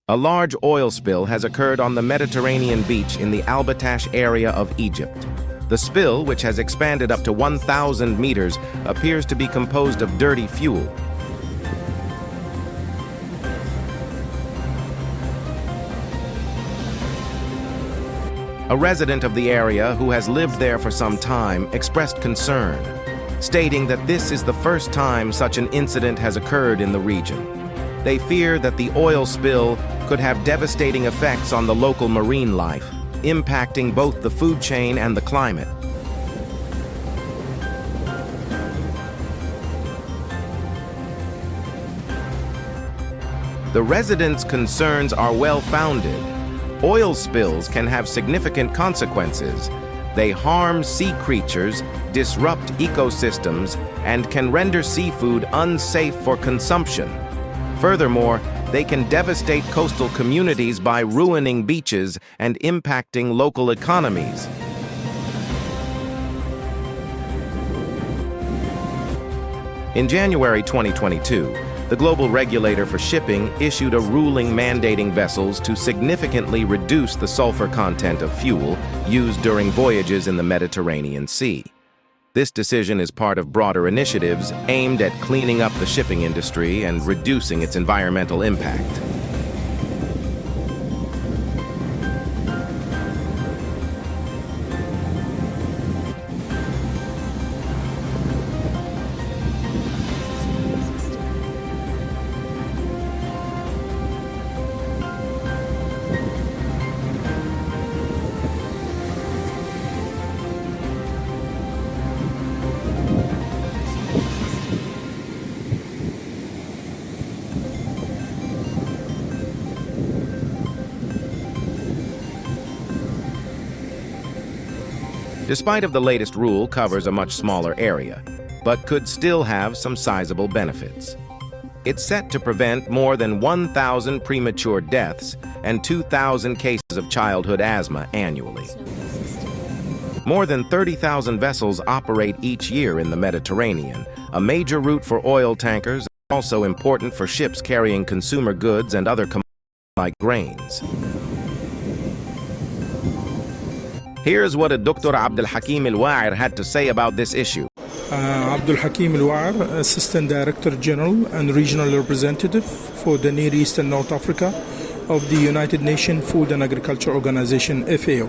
A large oil spill has occurred on the Mediterranean beach in the Al-Batash area of Egypt. The spill, which has expanded up to 1,000 meters, appears to be composed of dirty fuel. A resident of the area who has lived there for some time expressed concern, stating that this is the first time such an incident has occurred in the region. They fear that the oil spill could have devastating effects on the local marine life, impacting both the food chain and the climate. The residents' concerns are well-founded. Oil spills can have significant consequences. They harm sea creatures, disrupt ecosystems, and can render seafood unsafe for consumption. Furthermore, they can devastate coastal communities by ruining beaches and impacting local economies. In January 2022, the global regulator for shipping issued a ruling mandating vessels to significantly reduce the sulfur content of fuel used during voyages in the Mediterranean Sea. This decision is part of broader initiatives aimed at cleaning up the shipping industry and reducing its environmental impact. Despite of the latest rule covers a much smaller area, but could still have some sizable benefits. It's set to prevent more than 1,000 premature deaths and 2,000 cases of childhood asthma annually. More than 30,000 vessels operate each year in the Mediterranean, a major route for oil tankers, also important for ships carrying consumer goods and other commodities like grains. Here's what Dr. Abdul Hakim Al-Wa'ir had to say about this issue. Abdul Hakim Al-Wa'ir, Assistant Director General and Regional Representative for the Near East and North Africa of the United Nations Food and Agriculture Organization, FAO.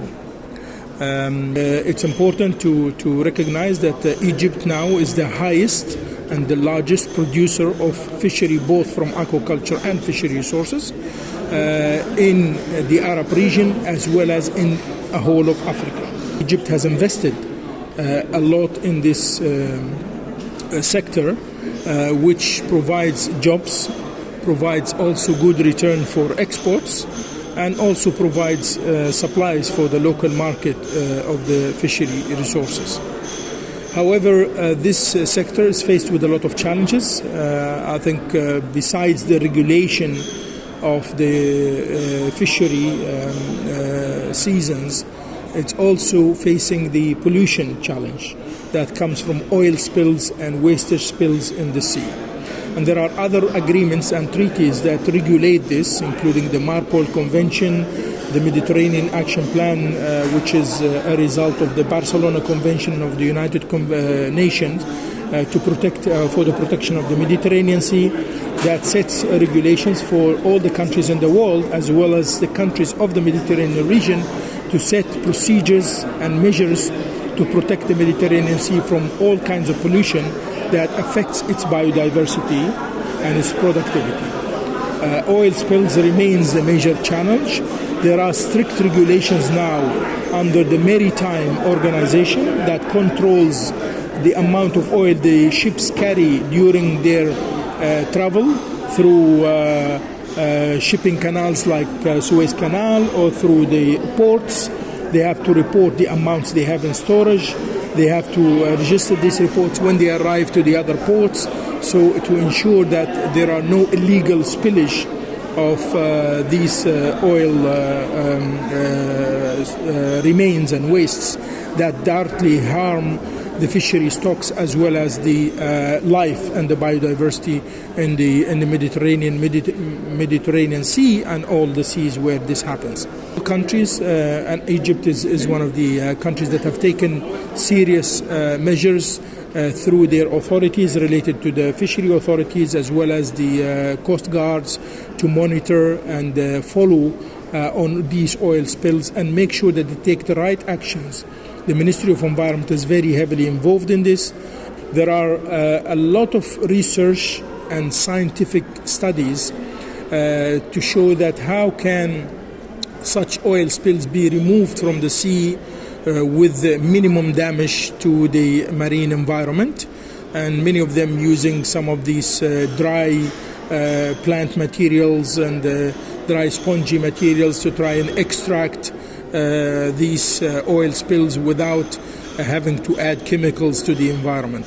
It's important to recognize that Egypt now is the highest and the largest producer of fishery, both from aquaculture and fishery resources, in the Arab region as well as in a whole of Africa. Egypt has invested a lot in this sector, which provides jobs, provides also good return for exports, and also provides supplies for the local market of the fishery resources. However, this sector is faced with a lot of challenges. I think besides the regulation of the fishery seasons, it's also facing the pollution challenge that comes from oil spills and wastage spills in the sea. And there are other agreements and treaties that regulate this, including the Marpol Convention, the Mediterranean Action Plan, which is a result of the Barcelona Convention of the United Nations to protect for the protection of the Mediterranean Sea, that sets regulations for all the countries in the world, as well as the countries of the Mediterranean region, to set procedures and measures to protect the Mediterranean Sea from all kinds of pollution that affects its biodiversity and its productivity. Oil spills remains a major challenge. There are strict regulations now under the Maritime Organization that controls the amount of oil the ships carry during their travel through shipping canals like Suez Canal or through the ports. They have to report the amounts they have in storage. They have to register these reports when they arrive to the other ports, so to ensure that there are no illegal spillage of these oil remains and wastes that directly harm the fishery stocks as well as the life and the biodiversity in the Mediterranean Sea and all the seas where this happens. Countries, and Egypt is one of the countries that have taken serious measures through their authorities related to the fishery authorities as well as the coast guards to monitor and follow on these oil spills and make sure that they take the right actions. The Ministry of Environment is very heavily involved in this. There are a lot of research and scientific studies to show that how can such oil spills be removed from the sea with the minimum damage to the marine environment, and many of them using some of these dry plant materials and dry spongy materials to try and extract these oil spills without having to add chemicals to the environment.